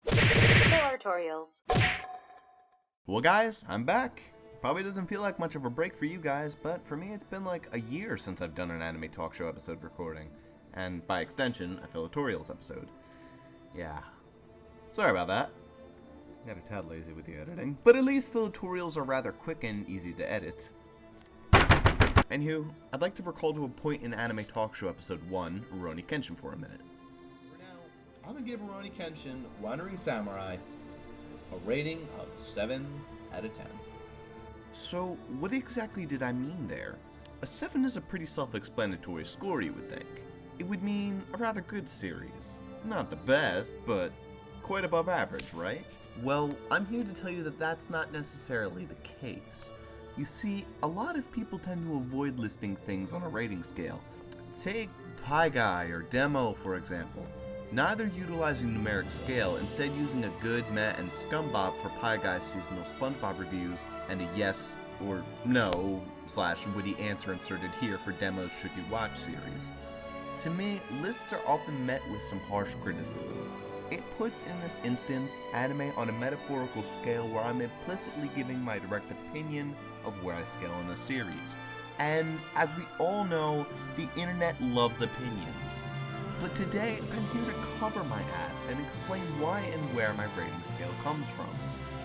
Fillertorials. Well guys, I'm back. Probably doesn't feel like much of a break for you guys, but for me it's been like a year since I've done an anime talk show episode recording. And by extension, a Fillertorials episode. Yeah. Sorry about that. Got a tad lazy with the editing. But at least Fillertorials are rather quick and easy to edit. Anywho, I'd like to recall to a point in Anime Talk Show Episode 1, Rurouni Kenshin, for a minute. For now, I'm gonna give Rurouni Kenshin, Wandering Samurai, a rating of 7 out of 10. So, what exactly did I mean there? A 7 is a pretty self-explanatory score, you would think. It would mean a rather good series. Not the best, but quite above average, right? Well, I'm here to tell you that that's not necessarily the case. You see, a lot of people tend to avoid listing things on a rating scale. Take Pie Guy or Demo, for example. Neither utilizing numeric scale, instead using a good, meh, and scumbob for Pie Guy's seasonal SpongeBob reviews, and a yes or no / witty answer inserted here for Demo's Should You Watch series. To me, lists are often met with some harsh criticism. It puts, in this instance, anime on a metaphorical scale where I'm implicitly giving my direct opinion of where I scale in a series. And, as we all know, the internet loves opinions. But today, I'm here to cover my ass and explain why and where my rating scale comes from.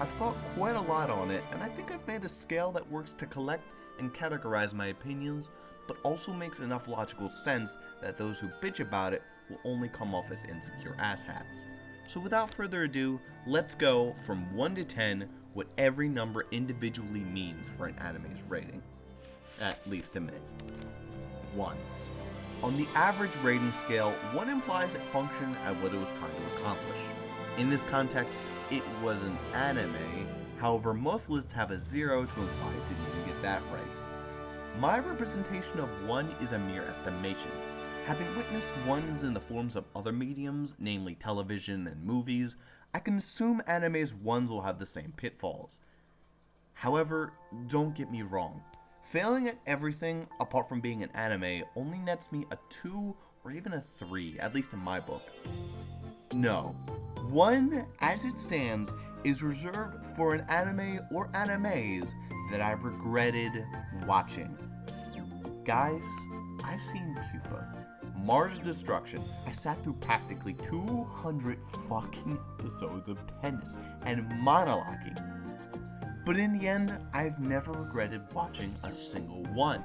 I've thought quite a lot on it, and I think I've made a scale that works to collect and categorize my opinions, but also makes enough logical sense that those who bitch about it will only come off as insecure asshats. So without further ado, let's go from 1 to 10 what every number individually means for an anime's rating. At least to me. 1s. On the average rating scale, 1 implies it functioned at what it was trying to accomplish. In this context, it was an anime, however most lists have a 0 to imply it didn't even get that right. My representation of 1 is a mere estimation. Having witnessed 1s in the forms of other mediums, namely television and movies, I can assume anime's 1s will have the same pitfalls. However, don't get me wrong. Failing at everything, apart from being an anime, only nets me a 2 or even a 3, at least in my book. No. 1, as it stands, is reserved for an anime or animes that I've regretted watching. Guys, I've seen Pupa. Mars Destruction. I sat through practically 200 fucking episodes of tennis and monologuing. But in the end, I've never regretted watching a single one.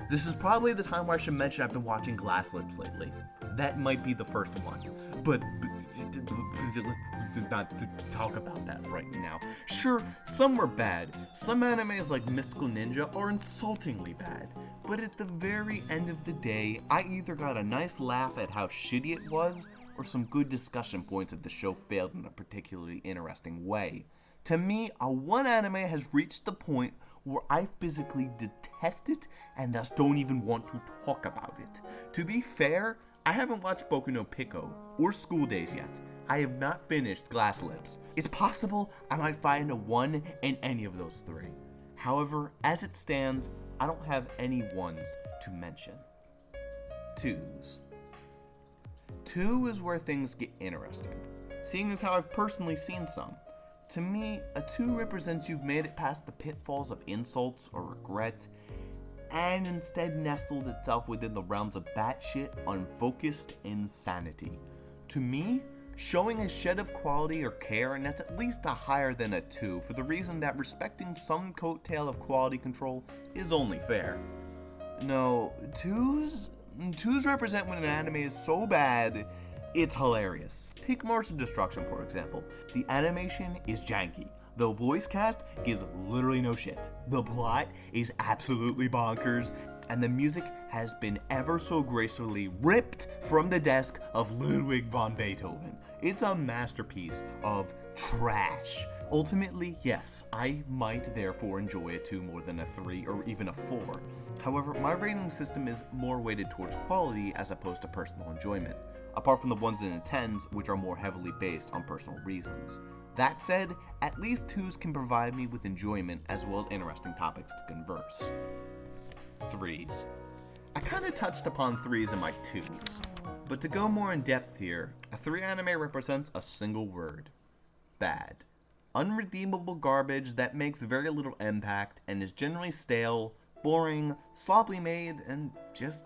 This is probably the time where I should mention I've been watching Glass Lips lately. That might be the first one. But let's not talk about that right now. Sure, some were bad. Some animes like Mystical Ninja are insultingly bad. But at the very end of the day, I either got a nice laugh at how shitty it was, or some good discussion points if the show failed in a particularly interesting way. To me, a 1 anime has reached the point where I physically detest it and thus don't even want to talk about it. To be fair, I haven't watched Boku no Pico or School Days yet. I have not finished Glass Lips. It's possible I might find a 1 in any of those 3. However, as it stands, I don't have any 1s to mention. 2s. 2 is where things get interesting, seeing as how I've personally seen some. To me, a 2 represents you've made it past the pitfalls of insults or regret, and instead nestled itself within the realms of batshit, unfocused insanity. To me, showing a shed of quality or care nets at least a higher than a 2 for the reason that respecting some coattail of quality control is only fair. No, 2s represent when an anime is so bad, it's hilarious. Take Mars Destruction, for example. The animation is janky. The voice cast gives literally no shit. The plot is absolutely bonkers, and the music has been ever so gracefully ripped from the desk of Ludwig von Beethoven. It's a masterpiece of trash. Ultimately, yes, I might therefore enjoy a 2 more than a 3 or even a 4. However, my rating system is more weighted towards quality as opposed to personal enjoyment, apart from the 1s and the 10s, which are more heavily based on personal reasons. That said, at least 2s can provide me with enjoyment as well as interesting topics to converse. 3s. I kinda touched upon 3s in my 2s. But to go more in depth here, a 3 anime represents a single word: bad. Unredeemable garbage that makes very little impact and is generally stale, boring, sloppily made, and just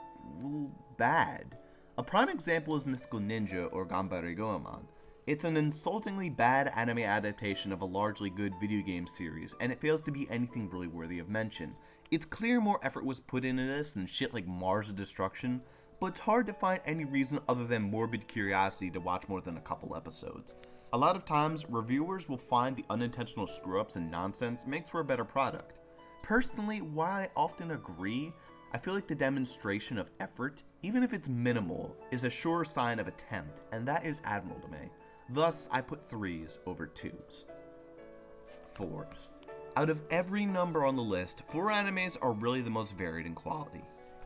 bad. A prime example is Mystical Ninja or Ganbare Goemon. It's an insultingly bad anime adaptation of a largely good video game series, and it fails to be anything really worthy of mention. It's clear more effort was put into this than shit like Mars of Destruction, but it's hard to find any reason other than morbid curiosity to watch more than a couple episodes. A lot of times, reviewers will find the unintentional screw-ups and nonsense makes for a better product. Personally, while I often agree, I feel like the demonstration of effort, even if it's minimal, is a sure sign of attempt, and that is admirable to me. Thus, I put 3s over 2s. 4s. Out of every number on the list, 4 animes are really the most varied in quality.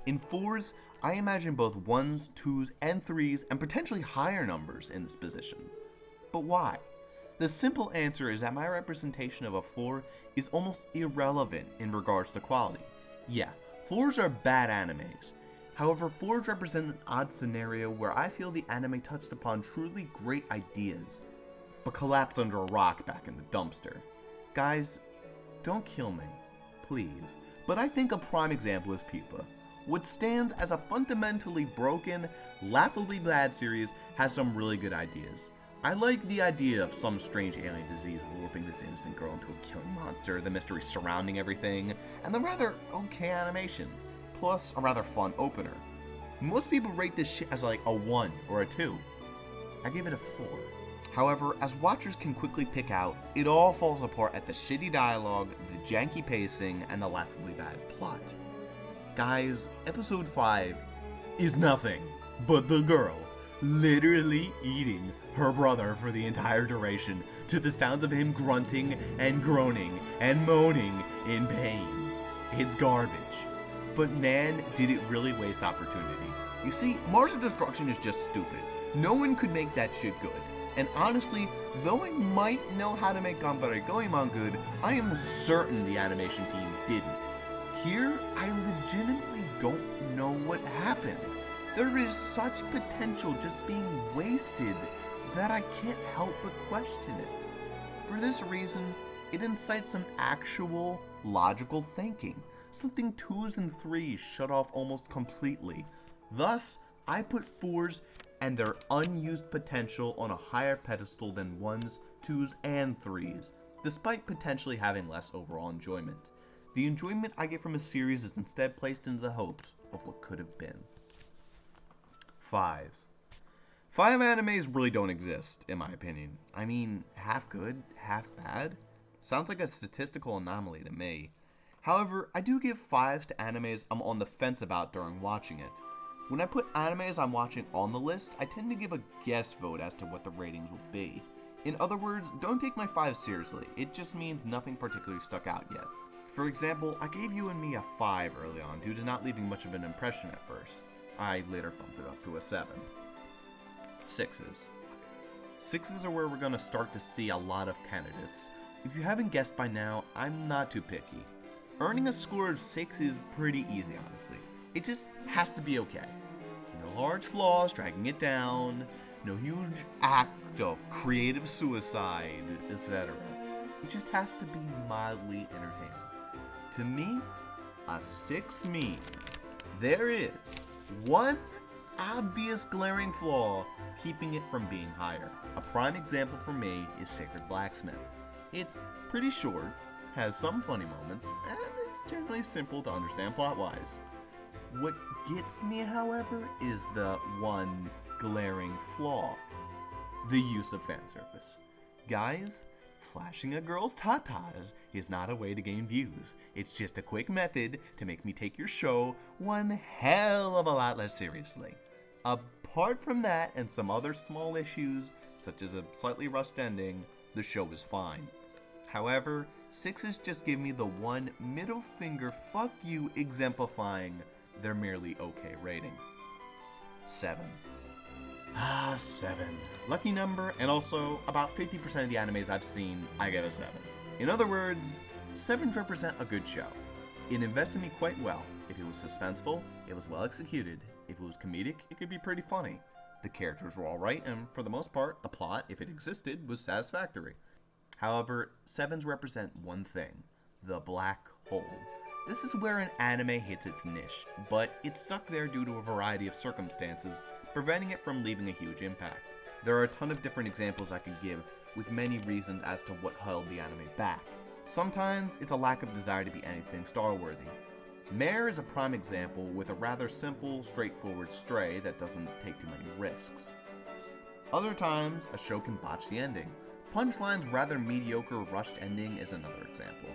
In 4s, I imagine both 1s, 2s, and 3s, and potentially higher numbers in this position. But why? The simple answer is that my representation of a 4 is almost irrelevant in regards to quality. Yeah, 4s are bad animes. However, 4s represent an odd scenario where I feel the anime touched upon truly great ideas, but collapsed under a rock back in the dumpster. Guys, don't kill me, please. But I think a prime example is Pupa. What stands as a fundamentally broken, laughably bad series has some really good ideas. I like the idea of some strange alien disease warping this innocent girl into a killing monster, the mystery surrounding everything, and the rather okay animation, plus a rather fun opener. Most people rate this shit as like a 1 or a 2. I give it a 4. However, as watchers can quickly pick out, it all falls apart at the shitty dialogue, the janky pacing, and the laughably bad plot. Guys, episode 5 is nothing but the girl literally eating her brother for the entire duration to the sounds of him grunting and groaning and moaning in pain. It's garbage. But man, did it really waste opportunity. You see, Mars of Destruction is just stupid. No one could make that shit good. And honestly, though I might know how to make Ganbare Goemon good, I am certain the animation team didn't. Here, I legitimately don't know what happened. There is such potential just being wasted that I can't help but question it. For this reason, it incites some actual logical thinking, something 2s and 3s shut off almost completely. Thus, I put 4s and their unused potential on a higher pedestal than 1s, 2s, and 3s, despite potentially having less overall enjoyment. The enjoyment I get from a series is instead placed into the hopes of what could have been. 5s. 5 animes really don't exist, in my opinion. I mean, half good, half bad? Sounds like a statistical anomaly to me. However, I do give 5s to animes I'm on the fence about during watching it. When I put animes I'm watching on the list, I tend to give a guess vote as to what the ratings will be. In other words, don't take my 5 seriously, it just means nothing particularly stuck out yet. For example, I gave You and Me a 5 early on due to not leaving much of an impression at first. I later bumped it up to a 7. 6s. 6s are where we're going to start to see a lot of candidates. If you haven't guessed by now, I'm not too picky. Earning a score of 6 is pretty easy, honestly. It just has to be okay. No large flaws dragging it down, no huge act of creative suicide, etc. It just has to be mildly entertaining. To me, a 6 means there is one obvious glaring flaw keeping it from being higher. A prime example for me is Sacred Blacksmith. It's pretty short, has some funny moments, and is generally simple to understand plot-wise. What gets me, however, is the one glaring flaw: the use of fan service. Guys, flashing a girl's tatas is not a way to gain views. It's just a quick method to make me take your show one hell of a lot less seriously. Apart from that and some other small issues, such as a slightly rushed ending, the show is fine. However, 6s just give me the one middle finger fuck you exemplifying their merely okay rating. 7s. 7. Lucky number, and also about 50% of the animes I've seen, I give a 7. In other words, 7s represent a good show. It invested me quite well. If it was suspenseful, it was well executed. If it was comedic, it could be pretty funny. The characters were alright, and for the most part, the plot, if it existed, was satisfactory. However, 7s represent one thing: the black hole. This is where an anime hits its niche, but it's stuck there due to a variety of circumstances, preventing it from leaving a huge impact. There are a ton of different examples I could give, with many reasons as to what held the anime back. Sometimes it's a lack of desire to be anything star-worthy. Mare is a prime example, with a rather simple, straightforward stray that doesn't take too many risks. Other times, a show can botch the ending. Punchline's rather mediocre, rushed ending is another example.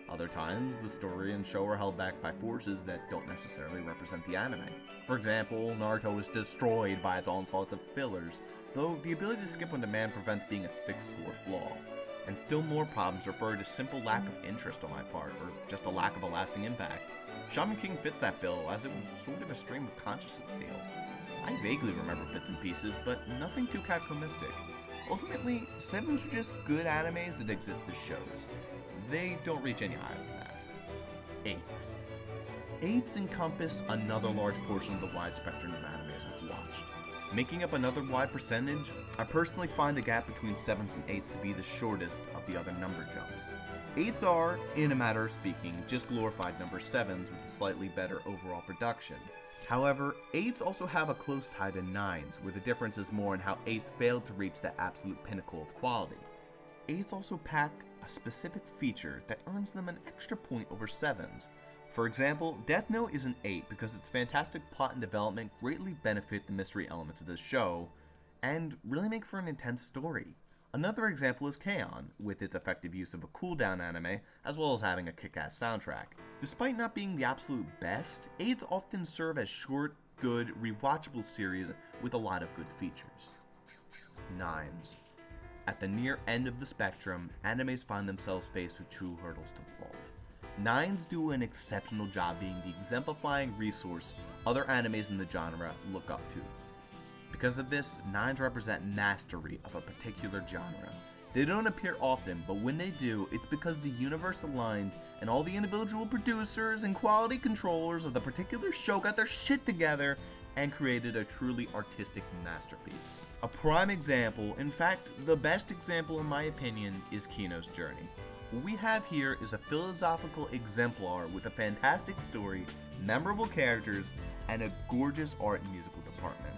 Other times, the story and show are held back by forces that don't necessarily represent the anime. For example, Naruto is destroyed by its onslaught of fillers, though the ability to skip on demand prevents being a 6-score flaw. And still more problems refer to simple lack of interest on my part, or just a lack of a lasting impact. Shaman King fits that bill, as it was sort of a stream of consciousness deal. I vaguely remember bits and pieces, but nothing too Capcomistic. Ultimately, 7s are just good animes that exist as shows. They don't reach any higher than that. 8s. 8s encompass another large portion of the wide spectrum of animes I've watched. Making up another wide percentage, I personally find the gap between 7s and 8s to be the shortest of the other number jumps. 8s are, in a matter of speaking, just glorified number 7s with a slightly better overall production. However, 8s also have a close tie to 9s, where the difference is more in how 8s failed to reach the absolute pinnacle of quality. 8s also pack a specific feature that earns them an extra point over 7s. For example, Death Note is an 8 because its fantastic plot and development greatly benefit the mystery elements of the show, and really make for an intense story. Another example is K-On!, with its effective use of a cooldown anime, as well as having a kick-ass soundtrack. Despite not being the absolute best, 8s often serve as short, good, rewatchable series with a lot of good features. 9s. At the near end of the spectrum, animes find themselves faced with true hurdles to fault. 9s do an exceptional job being the exemplifying resource other animes in the genre look up to. Because of this, 9s represent mastery of a particular genre. They don't appear often, but when they do, it's because the universe aligned and all the individual producers and quality controllers of the particular show got their shit together and created a truly artistic masterpiece. A prime example, in fact, the best example in my opinion, is Kino's Journey. What we have here is a philosophical exemplar with a fantastic story, memorable characters, and a gorgeous art and musical department.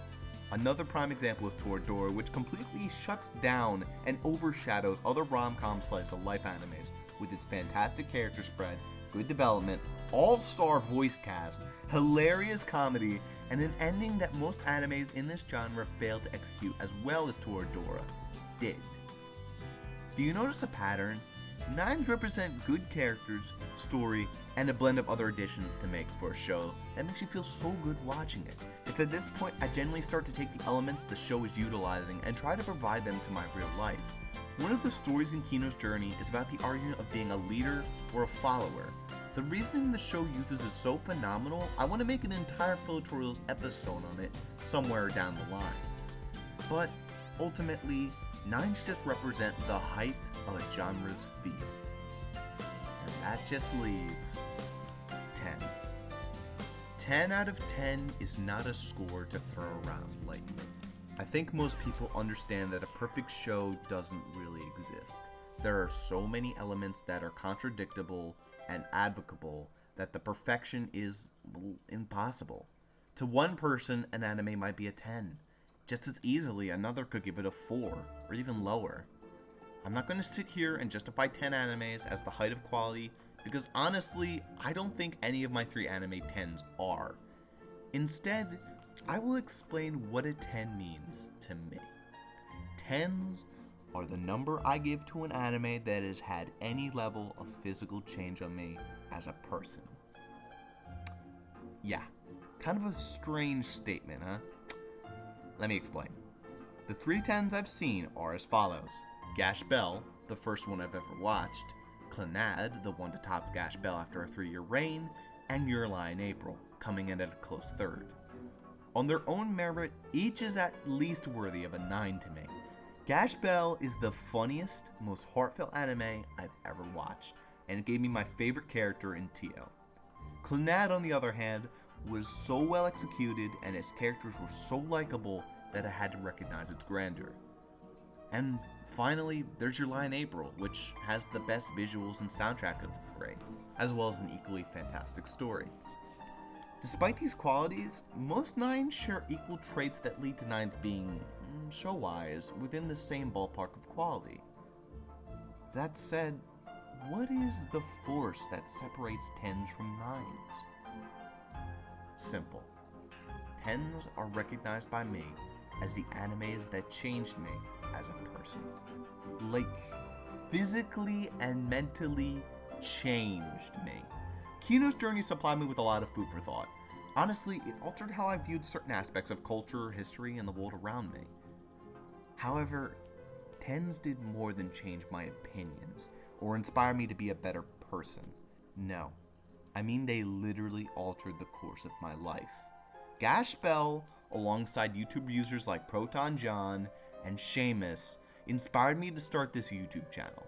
Another prime example is Toradora, which completely shuts down and overshadows other rom-com slice-of-life animes with its fantastic character spread, good development, all-star voice cast, hilarious comedy, and an ending that most animes in this genre fail to execute as well as Toradora did. Do you notice a pattern? 9s represent good characters, story, and a blend of other additions to make for a show that makes you feel so good watching it. It's at this point I generally start to take the elements the show is utilizing and try to provide them to my real life. One of the stories in Kino's Journey is about the argument of being a leader or a follower. The reasoning the show uses is so phenomenal, I want to make an entire Fillertorials episode on it somewhere down the line. But ultimately, 9s just represent the height of a genre's feel. And that just leaves 10s. 10 out of 10 is not a score to throw around lightly. I think most people understand that a perfect show doesn't really exist. There are so many elements that are contradictable and advocable that the perfection is impossible. To one person, an anime might be a 10. Just as easily, another could give it a 4, or even lower. I'm not going to sit here and justify 10 animes as the height of quality, because honestly, I don't think any of my 3 anime 10s are. Instead, I will explain what a 10 means to me. 10s are the number I give to an anime that has had any level of physical change on me as a person. Yeah, kind of a strange statement, huh? Let me explain. The 3 10s I've seen are as follows: Gash Bell, the first one I've ever watched, Clannad, the one to top Gash Bell after a 3-year reign, and Your Lie in April, coming in at a close third. On their own merit, each is at least worthy of a 9 to me. Gash Bell is the funniest, most heartfelt anime I've ever watched, and it gave me my favorite character in Tio. Clannad, on the other hand, was so well executed and its characters were so likable that I had to recognize its grandeur. And finally, there's Your Lie in April, which has the best visuals and soundtrack of the three, as well as an equally fantastic story. Despite these qualities, most 9s share equal traits that lead to 9s being, show-wise, within the same ballpark of quality. That said, what is the force that separates 10s from 9s? Simple. 10s are recognized by me as the animes that changed me as a person. Like, physically and mentally changed me. Kino's journey supplied me with a lot of food for thought. Honestly, it altered how I viewed certain aspects of culture, history, and the world around me. However, 10s did more than change my opinions or inspire me to be a better person. No, I mean they literally altered the course of my life. Gash Bell, alongside YouTube users like Proton John and Seamus, inspired me to start this YouTube channel.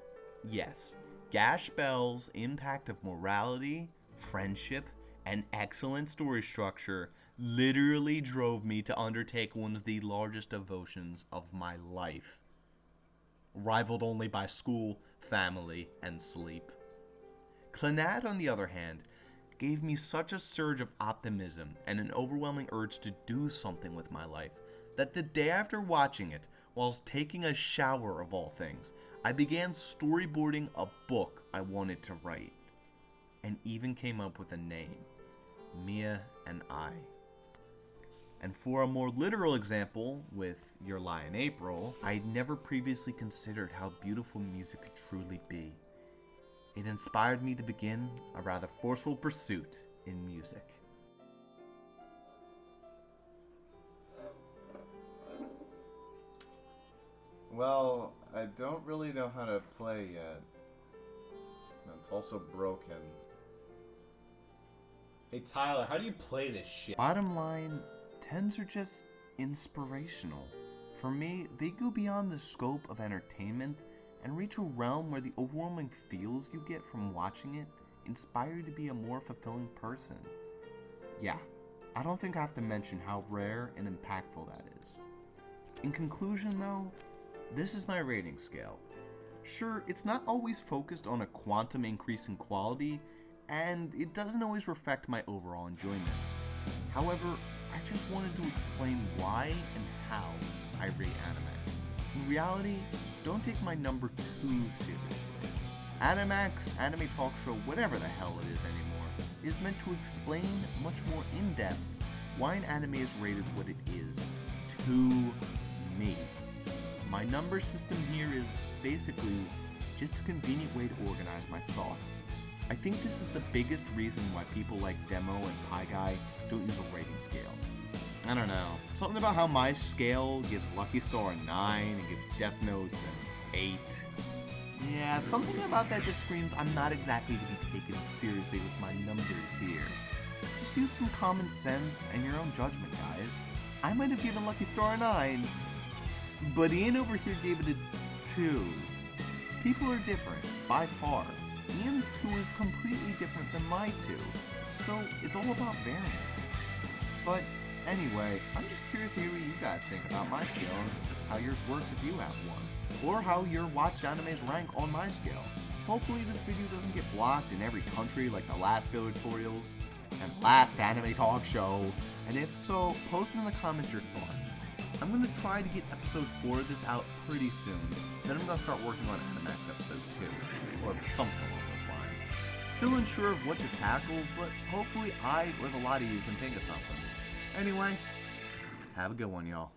Yes, Gash Bell's impact of morality, friendship, and excellent story structure literally drove me to undertake one of the largest devotions of my life, rivaled only by school, family, and sleep. Clannad, on the other hand, gave me such a surge of optimism and an overwhelming urge to do something with my life that the day after watching it, whilst taking a shower of all things, I began storyboarding a book I wanted to write, and even came up with a name, Mia and I. And for a more literal example, with Your Lie in April, I had never previously considered how beautiful music could truly be. It inspired me to begin a rather forceful pursuit in music. Well, I don't really know how to play yet. It's also broken. Hey Tyler, how do you play this shit? Bottom line, 10s are just inspirational. For me, they go beyond the scope of entertainment and reach a realm where the overwhelming feels you get from watching it inspire you to be a more fulfilling person. Yeah, I don't think I have to mention how rare and impactful that is. In conclusion though, this is my rating scale. Sure, it's not always focused on a quantum increase in quality, and it doesn't always reflect my overall enjoyment. However, I just wanted to explain why and how I rate anime. In reality, don't take my number too seriously. Animax, Anime Talk Show, whatever the hell it is anymore, is meant to explain much more in depth why an anime is rated what it is to me. My number system here is basically just a convenient way to organize my thoughts. I think this is the biggest reason why people like Demo and Pie Guy don't use a rating scale. I don't know, something about how my scale gives Lucky Star a 9 and gives Death Note an 8. Yeah, something about that just screams I'm not exactly to be taken seriously with my numbers here. Just use some common sense and your own judgment, guys. I might have given Lucky Star a 9, but Ian over here gave it a 2. People are different, by far. Ian's 2 is completely different than my 2, so it's all about variance. But anyway, I'm just curious to hear what you guys think about my scale and how yours works if you have one, or how your watched animes rank on my scale. Hopefully this video doesn't get blocked in every country like the last Fillertorials and last Anime Talk Show, and if so, post in the comments your thoughts. I'm going to try to get episode 4 of this out pretty soon, then I'm going to start working on Animax episode 2, or something along those lines. Still unsure of what to tackle, but hopefully I, or the lot of you, can think of something. Anyway, have a good one, y'all.